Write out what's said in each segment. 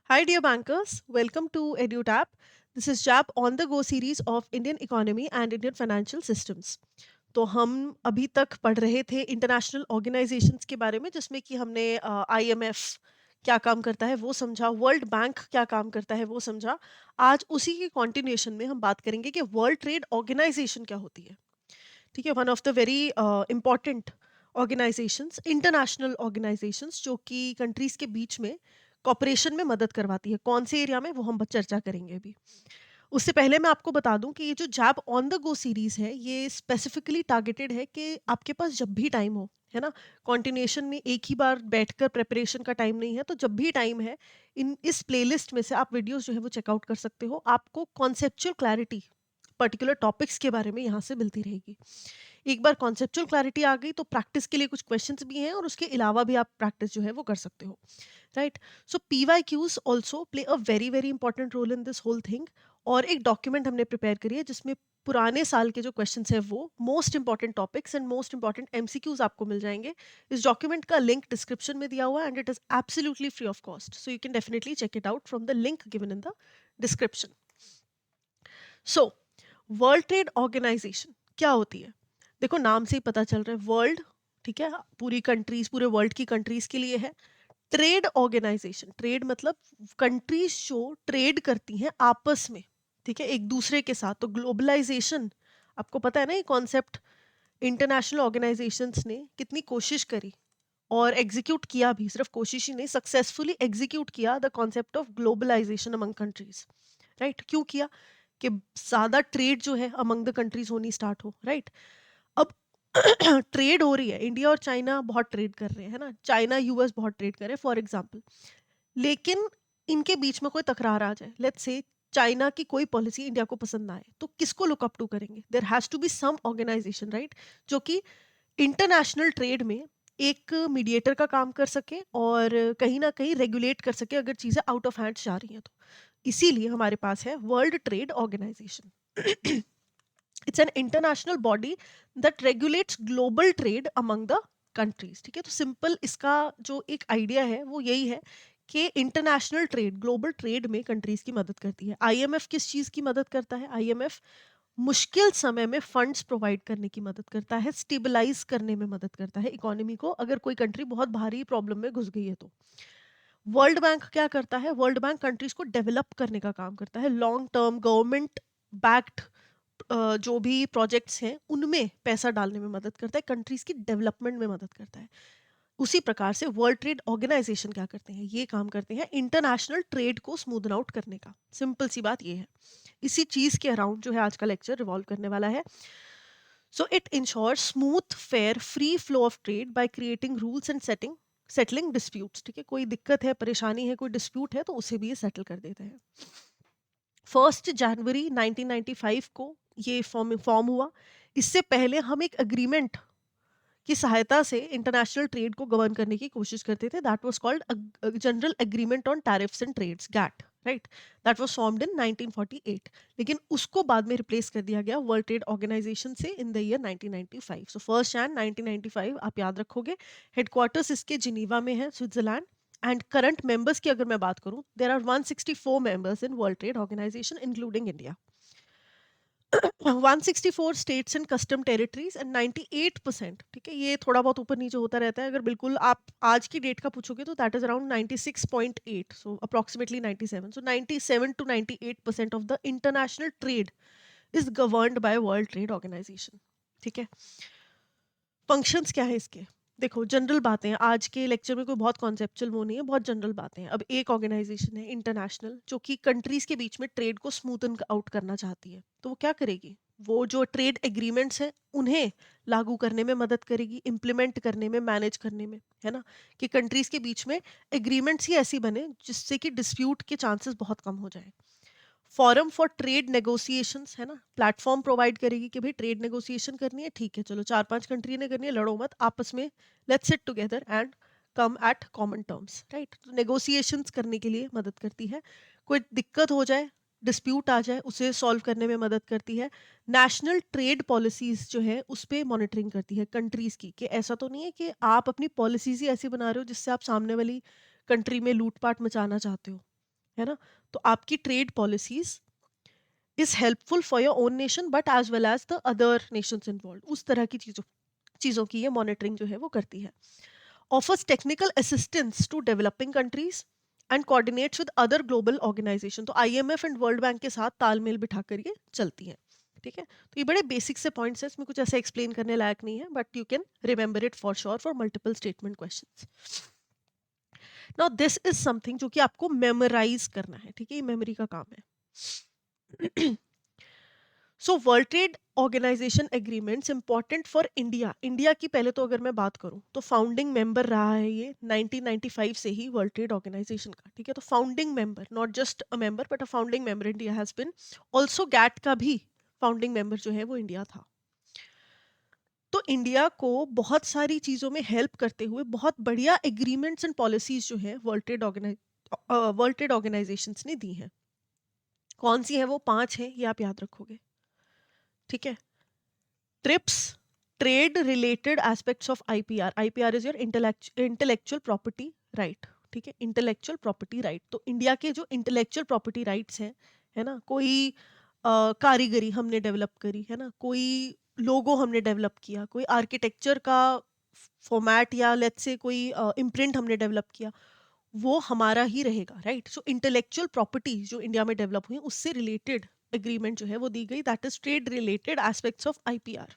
Hi, dear bankers. Welcome to EduTap. This is JAP on the go series of Indian economy and Indian financial systems. तो हम अभी तक पढ़ रहे थे इंटरनेशनल ऑर्गेनाइजेशंस के बारे में जिसमें कि हमने आईएमएफ क्या काम करता है वो समझा, वर्ल्ड बैंक क्या काम करता है वो समझा। आज उसी के कंटिन्यूएशन में हम बात करेंगे कि वर्ल्ड ट्रेड ऑर्गेनाइजेशन क्या होती है। ठीक है, one of the very important organisations, international organisations जो कि कंट्रीज के बीच में कॉपरेशन में मदद करवाती है। कौन से एरिया में वो हम चर्चा करेंगे अभी। उससे पहले मैं आपको बता दूं कि ये जो JAP on the go series है ये स्पेसिफिकली टारगेटेड है कि आपके पास जब भी टाइम हो, है ना, कॉन्टिन्यूएशन में एक ही बार बैठकर प्रेपरेशन का टाइम नहीं है, तो जब भी टाइम है इन इस प्लेलिस्ट में से आप वीडियोस जो है वो चेकआउट कर सकते हो। आपको कॉन्सेप्चुअल क्लैरिटी पर्टिकुलर टॉपिक्स के बारे में यहाँ से मिलती रहेगी। एक बार कॉन्सेप्चुअल क्लैरिटी आ गई तो प्रैक्टिस के लिए कुछ क्वेश्चंस भी हैं और उसके अलावा भी आप प्रैक्टिस जो है वो कर सकते हो, right. So PYQs also play a very very important role in this whole thing. और एक डॉक्यूमेंट हमने प्रिपेयर करी है जिसमें पुराने साल के जो क्वेश्चंस है वो most important topics and most important MCQs आपको मिल जाएंगे। इस डॉक्यूमेंट का लिंक डिस्क्रिप्शन में दिया हुआ है and it is absolutely free of cost, so you can definitely check it out from the link given in the description. So world trade Organization क्या होती है? देखो, नाम से ही पता चल रहा है वर्ल्ड, ठीक है, पूरी कंट्रीज, पूरे वर्ल्ड की कंट्रीज के लिए है। ट्रेड ऑर्गेनाइजेशन, ट्रेड मतलब कंट्रीज जो ट्रेड करती हैं आपस में, ठीक है, एक दूसरे के साथ। तो ग्लोबलाइजेशन, आपको पता है ना ये कॉन्सेप्ट, इंटरनेशनल ऑर्गेनाइजेशंस ने कितनी कोशिश करी और एग्जीक्यूट किया भी, सिर्फ कोशिश ही नहीं, सक्सेसफुली एग्जीक्यूट किया the concept of globalisation among countries, right. क्यों किया? कि ज्यादा ट्रेड जो है अमंग द कंट्रीज होनी स्टार्ट हो, राइट। अब ट्रेड हो रही है, इंडिया और चाइना बहुत ट्रेड कर रहे हैं, है ना, चाइना यूएस बहुत ट्रेड कर रहे हैं फॉर एग्जांपल। लेकिन इनके बीच में कोई तकरार आ जाए, लेट्स से चाइना की कोई पॉलिसी इंडिया को पसंद ना आए, तो किसको लुक अप टू करेंगे? There has to be some organization, right, जो कि इंटरनेशनल ट्रेड में एक मीडिएटर का काम कर सके और कहीं ना कहीं रेगुलेट कर सके अगर चीजें आउट ऑफ हैंड जा रही हैं तो। इसीलिए हमारे पास है World trade Organization. It's an international body that regulates global trade among the countries, ठीक है। तो सिंपल इसका जो एक आइडिया है वो यही है कि इंटरनेशनल ट्रेड, ग्लोबल ट्रेड में कंट्रीज की मदद करती है। आईएमएफ किस चीज की मदद करता है? आईएमएफ मुश्किल समय में फंड्स प्रोवाइड करने की मदद करता है, स्टेबलाइज करने में मदद करता है इकोनॉमी को, अगर कोई कंट्री बहुत भारी प्रॉब्लम में घुस गई है तो। वर्ल्ड बैंक क्या करता है? वर्ल्ड बैंक कंट्रीज को डेवलप करने का काम करता है, लॉन्ग टर्म गवर्नमेंट बैक्ड जो भी प्रोजेक्ट्स हैं उनमें पैसा डालने में मदद करता है, कंट्रीज की डेवलपमेंट में मदद करता है। उसी प्रकार से वर्ल्ड ट्रेड ऑर्गेनाइजेशन क्या करते हैं? ये काम करते हैं इंटरनेशनल ट्रेड को स्मूदन आउट करने का। सिंपल सी बात ये है। इसी चीज के अराउंड जो है आज का लेक्चर रिवॉल्व करने वाला है। So it ensures smooth fair free flow of trade by creating rules and settling disputes, ठीक है। कोई दिक्कत है, परेशानी है, कोई डिस्प्यूट है तो उसे भी ये सेटल कर देते हैं। 1 जनवरी 1995 को ये फॉर्म हुआ। इससे पहले हम एक एग्रीमेंट की सहायता से इंटरनेशनल ट्रेड को गवर्न करने की कोशिश करते थे, that was called General Agreement on Tariffs and Trades, GATT, right. That was formed in 1948, लेकिन उसको बाद में रिप्लेस कर दिया गया वर्ल्ड ट्रेड ऑर्गेनाइजेशन से इन द ईयर 1995। सो 1 जनवरी 1995 आप याद रखोगे। हेडक्वार्टर्स इसके जिनीवा में है, स्विट्जरलैंड। एंड करंट मेंबर्स की अगर मैं बात करूं, there are 164 members in World trade Organization including India. 164 states and custom territories and 98%, ठीक है, ये थोड़ा बहुत ऊपर नीचे होता रहता है। अगर बिल्कुल आप आज की डेट का पूछोगे तो that is around 96.8, so approximately 97, so 97 to 98% of the international trade is governed by World trade Organization, ठीक है। फंक्शंस क्या है इसके? देखो, जनरल बातें हैं, आज के लेक्चर में कोई बहुत कॉन्सेप्चुअल वो नहीं है, बहुत जनरल बातें हैं। अब एक ऑर्गेनाइजेशन है इंटरनेशनल जो कि कंट्रीज के बीच में ट्रेड को स्मूथन आउट करना चाहती है, तो वो क्या करेगी? वो जो ट्रेड एग्रीमेंट्स हैं उन्हें लागू करने में मदद करेगी, इम्प्लीमेंट करने में, मैनेज करने में, है ना, कि कंट्रीज के बीच में एग्रीमेंट्स ही ऐसी बने जिससे कि डिस्प्यूट के चांसेस बहुत कम हो जाए। फॉरम फॉर ट्रेड नेगोशिएशंस, है ना, प्लेटफॉर्म प्रोवाइड करेगी कि भाई ट्रेड नेगोशिएशन करनी है, ठीक है, चलो 4-5 कंट्री ने करनी है, लड़ो मत आपस में, let's sit together and come at common terms, right. तो नेगोशिएशंस करने के लिए मदद करती है। कोई दिक्कत हो जाए, डिस्प्यूट आ जाए, उसे सॉल्व करने में मदद करती है। नेशनल ट्रेड पॉलिसीज जो है उस पर मॉनिटरिंग करती है कंट्रीज की, कि ऐसा तो नहीं है कि आप अपनी पॉलिसीज ही ऐसी बना रहे हो जिससे आप सामने वाली कंट्री में लूटपाट मचाना चाहते हो, है ना? तो आपकी trade policies is helpful for your own nation but as well as the other nations involve, उस तरह की चीजों चीजों की ये मॉनिटरिंग जो है वो करती है. Offers technical assistance to developing countries and coordinates with other global organization. तो आईएमएफ एंड वर्ल्ड बैंक के साथ तालमेल बिठाकर ये चलती है. ठीक है, तो ये बड़े बेसिक से पॉइंट्स हैं, इसमें कुछ ऐसे एक्सप्लेन करने लायक नहीं है, but you can remember it for sure for multiple statement questions. Now this is something जो कि आपको मेमोराइज करना है. ठीक है, ये मेमोरी का काम है. So world trade organization agreements important for India. India की पहले तो अगर मैं बात करूं तो फाउंडिंग मेंबर रहा है ये 1995 से ही वर्ल्ड ट्रेड ऑर्गेनाइजेशन का. ठीक है, तो founding member, not just a member but a founding member India has been. Also GATT का भी फाउंडिंग मेंबर जो है वो इंडिया था. तो इंडिया को बहुत सारी चीज़ों में हेल्प करते हुए बहुत बढ़िया एग्रीमेंट्स एंड पॉलिसीज जो है वर्ल्ड ट्रेड ऑर्गेनाइजेशंस ने दी हैं. कौन सी है वो? 5 है, ये आप याद रखोगे. ठीक है. Trips, trade related aspects of IPR. IPR is your intellectual property right. ठीक है, इंटेलेक्चुअल प्रॉपर्टी राइट. तो इंडिया के जो इंटेलेक्चुअल प्रॉपर्टी राइट्स हैं, है ना, कोई कारीगरी हमने डेवलप करी, है ना, कोई लोगो हमने डेवलप किया, कोई आर्किटेक्चर का फॉर्मेट या लेट्स से कोई इम्प्रिंट हमने डेवलप किया, वो हमारा ही रहेगा. राइट. सो इंटेलेक्चुअल प्रॉपर्टी जो इंडिया में डेवलप हुई उससे रिलेटेड एग्रीमेंट जो है वो दी गई, that is trade related aspects of IPR.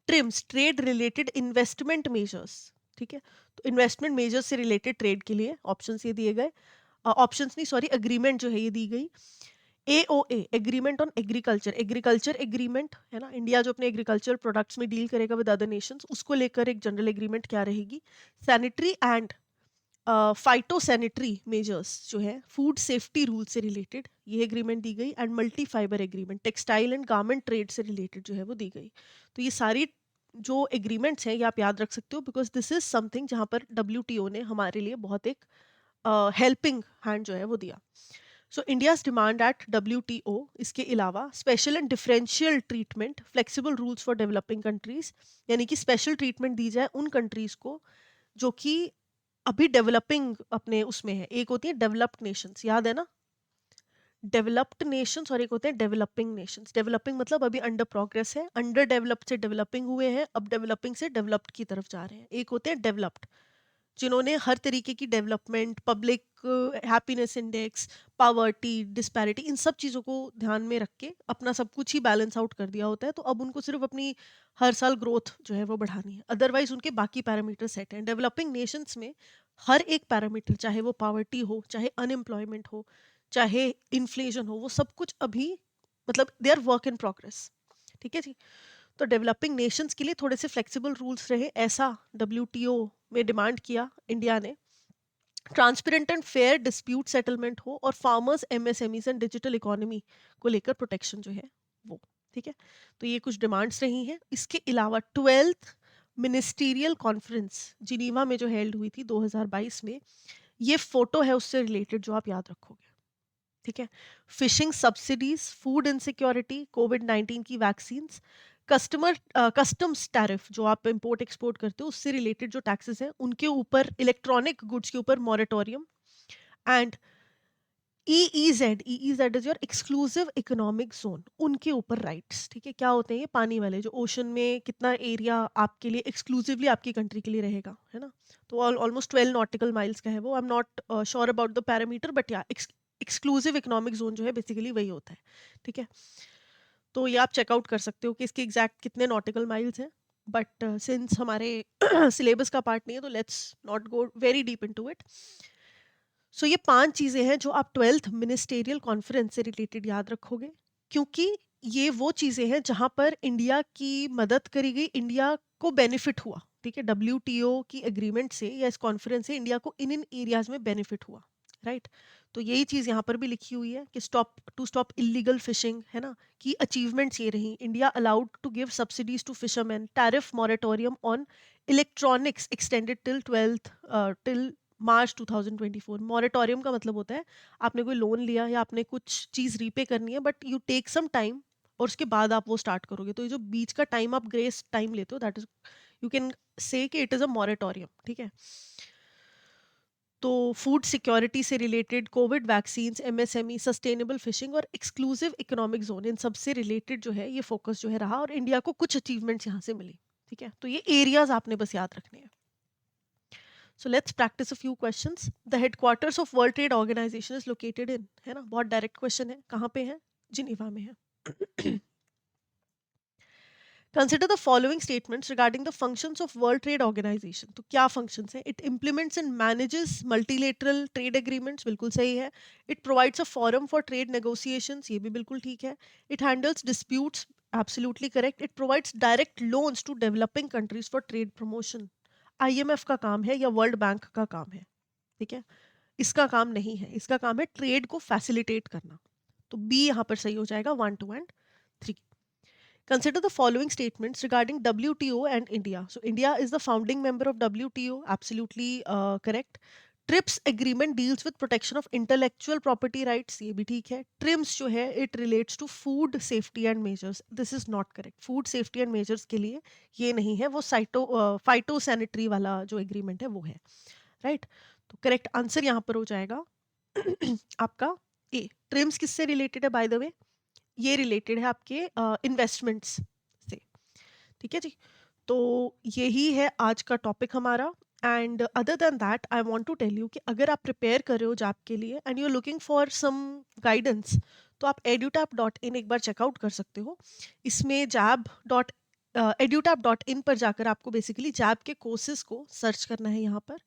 TRIMS, trade related investment measures. ठीक है, तो इन्वेस्टमेंट मेजर्स से रिलेटेड ट्रेड के लिए ऑप्शंस ये दिए गए. ऑप्शंस नहीं, सॉरी, एग्रीमेंट जो है ये दी गई. AOA, agreement on agriculture. Agriculture agreement है ना, इंडिया जो अपने एग्रीकल्चर प्रोडक्ट्स में डील करेगा विद अदर नेशंस, उसको लेकर एक जनरल एग्रीमेंट क्या रहेगी. सैनिटरी एंड फाइटोसैनिटरी मेजर्स जो है, फूड सेफ्टी रूल से रिलेटेड ये एग्रीमेंट दी गई. And multi fibre agreement, textile and garment trade से रिलेटेड जो है वो दी गई. तो ये सारी जो एग्रीमेंट्स हैं ये आप याद रख सकते हो, बिकॉज दिस इज समथिंग जहाँ पर डब्ल्यूटीओ ने हमारे लिए बहुत एक हेल्पिंग हैंड जो है वो दिया. सो इंडियाज डिमांड एट डब्ल्यूटीओ, इसके अलावा special and differential treatment, flexible rules for developing countries, यानी कि स्पेशल ट्रीटमेंट दी जाए उन कंट्रीज को जो कि अभी डेवलपिंग अपने उसमें है. एक होती है डेवलप्ड नेशंस, याद है ना, डेवलप्ड नेशंस, और एक होते हैं डेवलपिंग नेशंस. डेवलपिंग मतलब अभी अंडर प्रोग्रेस है, अंडर डेवलप्ड से डेवलपिंग हुए हैं, अब डेवलपिंग से डेवलप्ड की तरफ जा रहे हैं. एक होते हैं डेवलप्ड जिन्होंने हर तरीके की development, public happiness index, poverty, disparity, इन सब चीज़ों को ध्यान में रख के अपना सब कुछ ही बैलेंस आउट कर दिया होता है. तो अब उनको सिर्फ अपनी हर साल ग्रोथ जो है वो बढ़ानी है, अदरवाइज उनके बाकी पैरामीटर सेट हैं. डेवलपिंग नेशंस में हर एक पैरामीटर, चाहे वो पावर्टी हो, चाहे अनएम्प्लॉयमेंट हो, चाहे इन्फ्लेशन हो, वो सब कुछ अभी मतलब they are work in progress. ठीक है जी. तो डेवलपिंग नेशंस के लिए थोड़े से फ्लेक्सिबल रूल्स रहे, ऐसा डब्ल्यूटीओ में डिमांड किया इंडिया ने. Transparent and fair dispute settlement हो, और farmers, MSMEs and digital economy को लेकर प्रोटेक्शन जो है वो. ठीक है, तो ये कुछ डिमांड्स रही हैं. इसके अलावा 12th मिनिस्टीरियल कॉन्फ्रेंस जिनीवा में जो हेल्ड हुई थी 2022 में, ये फोटो है उससे रिलेटेड जो आप याद रखोगे. ठीक है, फिशिंग सब्सिडीज, फूड इनसिक्योरिटी, कोविड-19 की वैक्सीन्स, कस्टम्स टैरिफ जो आप इंपोर्ट एक्सपोर्ट करते हो उससे रिलेटेड जो टैक्सेस हैं उनके ऊपर, इलेक्ट्रॉनिक गुड्स के ऊपर moratorium. And EEZ, EEZ is your exclusive economic zone, उनके ऊपर राइट्स. ठीक है, क्या होते हैं ये? पानी वाले जो ओशन में कितना एरिया आपके लिए एक्सक्लूसिवली आपकी कंट्री के लिए रहेगा, है ना. तो ऑलमोस्ट 12 नॉटिकल माइल्स का है वो. I am not sure about the parameter, but या एक्सक्लूसिव इकोनॉमिक जोन जो है बेसिकली वही होता है. ठीक है, तो ये आप चेकआउट कर सकते हो कि इसके एग्जैक्ट कितने नॉटिकल माइल्स हैं, बट सिंस हमारे सिलेबस का पार्ट नहीं है तो let's not go very deep into it. So ये 5 चीज़ें हैं जो आप 12th मिनिस्टेरियल कॉन्फ्रेंस से रिलेटेड याद रखोगे, क्योंकि ये वो चीज़ें हैं जहाँ पर इंडिया की मदद करी गई, इंडिया को बेनिफिट हुआ. ठीक है, डब्ल्यूटीओ की एग्रीमेंट से या इस कॉन्फ्रेंस से इंडिया को इन इन एरियाज में बेनिफिट हुआ. राइट. तो यही चीज़ यहाँ पर भी लिखी हुई है कि स्टॉप इलीगल फिशिंग, है ना, की अचीवमेंट्स ये रही. India allowed to give subsidies to fisherman, tariff moratorium on electronics extended till 12th till March 2024. Moratorium का मतलब होता है आपने कोई लोन लिया या आपने कुछ चीज़ रीपे करनी है, but you take some time और उसके बाद आप वो स्टार्ट करोगे. तो ये जो बीच का टाइम आप ग्रेस टाइम लेते हो, that is, you can say कि इट इज़ अ मॉरेटोरियम. ठीक है, तो फूड सिक्योरिटी से related, Covid vaccines, MSME, sustainable fishing और एक्सक्लूसिव इकोनॉमिक जोन, इन सब से रिलेटेड जो है ये फोकस जो है रहा, और इंडिया को कुछ अचीवमेंट्स यहाँ से मिली। ठीक है, तो ये एरियाज आपने बस याद रखने हैं। So let's practice a few questions. The headquarters of world trade organization is located in, है ना, बहुत डायरेक्ट क्वेश्चन है, कहाँ पे है? जिनेवा में है। Consider the following statements regarding the functions of World Trade Organization. तो क्या functions हैं? It implements and manages multilateral trade agreements, बिल्कुल सही है. It provides a forum for trade negotiations, ये भी बिल्कुल ठीक है. It handles disputes, absolutely correct. It provides direct loans to developing countries for trade promotion. IMF का काम है या वर्ल्ड बैंक का काम है? ठीक है, इसका काम नहीं है, इसका काम है ट्रेड को फैसिलिटेट करना. तो बी यहाँ पर सही हो जाएगा, 1, 2 and 3. Consider the following statements regarding WTO and India. So, India is the founding member of WTO. Absolutely correct. TRIPS agreement deals with protection of intellectual property rights. ये भी ठीक है. TRIMS जो है, it relates to food safety and measures. This is not correct. Food safety and measures के लिए ये नहीं है, वो phytosanitary वाला जो agreement है वो है. Right? तो correct answer यहाँ पर हो जाएगा आपका A. TRIMS किससे related है by the way? ये रिलेटेड है आपके इन्वेस्टमेंट्स से. ठीक है जी, तो यही है आज का टॉपिक हमारा. And other than that I want to tell you कि अगर आप प्रिपेयर कर रहे हो जैब के लिए and you are looking for some guidance, तो आप edutap.in एक बार चेकआउट कर सकते हो. इसमें जैब डॉट edutap.in पर जाकर आपको बेसिकली जैब के कोर्सेज को सर्च करना है यहाँ पर,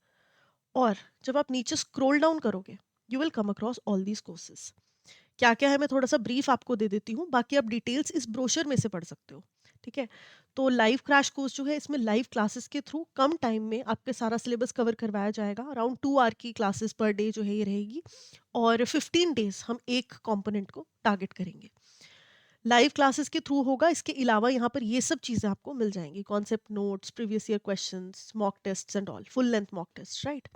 और जब आप नीचे स्क्रॉल डाउन करोगे you will come across all these courses. क्या क्या है मैं थोड़ा सा ब्रीफ आपको दे देती हूँ, बाकी आप डिटेल्स इस ब्रोशर में से पढ़ सकते हो. ठीक है, तो लाइव क्रैश कोर्स जो है, इसमें लाइव क्लासेस के थ्रू कम टाइम में आपके सारा सिलेबस कवर करवाया जाएगा. अराउंड 2 आवर की क्लासेस पर डे जो है ये रहेगी, और 15 डेज हम एक कंपोनेंट को टारगेट करेंगे. लाइव क्लासेस के थ्रू होगा. इसके अलावा यहाँ पर ये सब चीज़ें आपको मिल जाएंगी, concept notes, previous year questions, mock tests and all, full length mock test, right.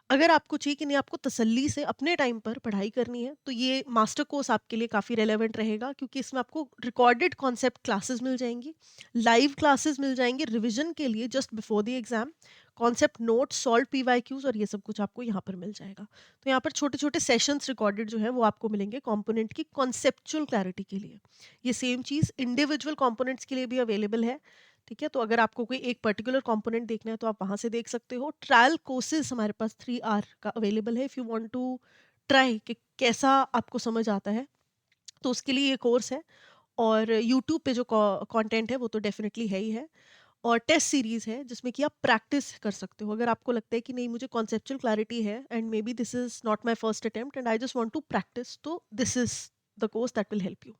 अगर आपको चाहिए कि नहीं आपको तसल्ली से अपने टाइम पर पढ़ाई करनी है, तो ये मास्टर कोर्स आपके लिए काफ़ी रेलेवेंट रहेगा, क्योंकि इसमें आपको रिकॉर्डेड कॉन्सेप्ट क्लासेस मिल जाएंगी, लाइव क्लासेस मिल जाएंगे रिवीजन के लिए just before the exam, concept notes, solve PYQs, और ये सब कुछ आपको यहाँ पर मिल जाएगा. तो यहाँ पर छोटे छोटे सेशंस रिकॉर्डेड जो है वो आपको मिलेंगे कंपोनेंट की कॉन्सेप्चुअल क्लैरिटी के लिए. ये सेम चीज़ इंडिविजुअल कंपोनेंट्स के लिए भी अवेलेबल है. ठीक है, तो अगर आपको कोई एक पर्टिकुलर कंपोनेंट देखना है तो आप वहाँ से देख सकते हो. ट्रायल कोर्सेज हमारे पास 3 आवर का अवेलेबल है. If you want to try कि कैसा आपको समझ आता है, तो उसके लिए ये कोर्स है. और यूट्यूब पे जो कंटेंट है वो तो डेफिनेटली है ही है, और टेस्ट सीरीज है जिसमें कि आप प्रैक्टिस कर सकते हो. अगर आपको लगता है कि नहीं मुझे कॉन्सेप्चुअल क्लैरिटी है and maybe this is not my first attempt and I just want to practice, तो this is the course that will help you.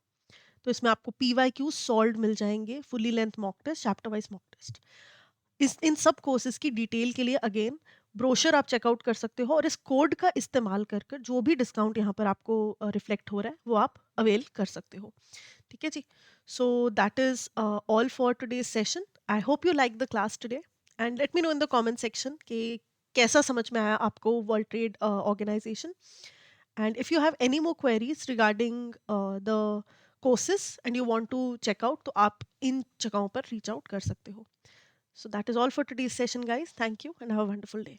तो इसमें आपको पीवाईक्यू सॉल्व मिल जाएंगे, fully length mock test, chapter wise mock test. इस इन सब courses की डिटेल के लिए अगेन ब्रोशर आप चेकआउट कर सकते हो, और इस कोड का इस्तेमाल कर कर जो भी डिस्काउंट यहाँ पर आपको रिफ्लेक्ट हो रहा है वो आप अवेल कर सकते हो. ठीक है जी, so that is all for today's session. I hope you like the class today, and let me know in the comment section कि कैसा समझ में आया आपको world trade organization. And if you have any more queries regarding the courses and you want to check out, तो आप इन जगहों पर रीच आउट कर सकते हो. So that is all for today's session, guys. Thank you and have a wonderful day.